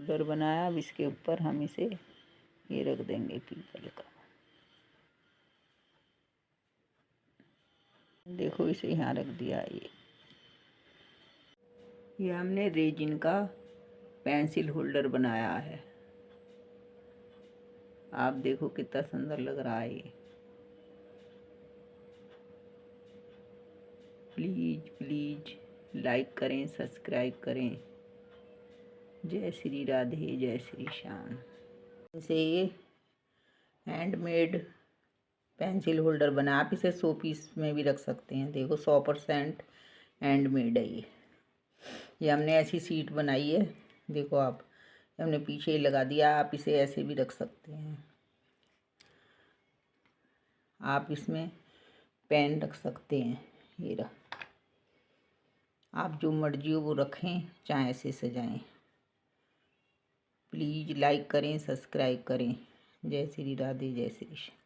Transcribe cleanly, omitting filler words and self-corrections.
Holder बनाया। अब इसके ऊपर हम इसे ये रख देंगे पीपल का। देखो इसे यहाँ रख दिया। ये हमने रेजिन का पेंसिल होल्डर बनाया है। आप देखो कितना सुंदर लग रहा है ये। प्लीज़ प्लीज़ लाइक करें, सब्सक्राइब करें। जय श्री राधे, जय श्री श्याम। इसे ये हैंडमेड पेंसिल होल्डर बना। आप इसे शो पीस में भी रख सकते हैं। देखो 100% हैंडमेड है ये हमने ऐसी सीट बनाई है। देखो आप, हमने पीछे ही लगा दिया। आप इसे ऐसे भी रख सकते हैं। आप इसमें पेन रख सकते हैं। ये रहा, आप जो मर्जी हो वो रखें, चाहे ऐसे सजाएं। प्लीज़ लाइक करें, सब्सक्राइब करें। जय श्री राधे, जय श्री श्याम।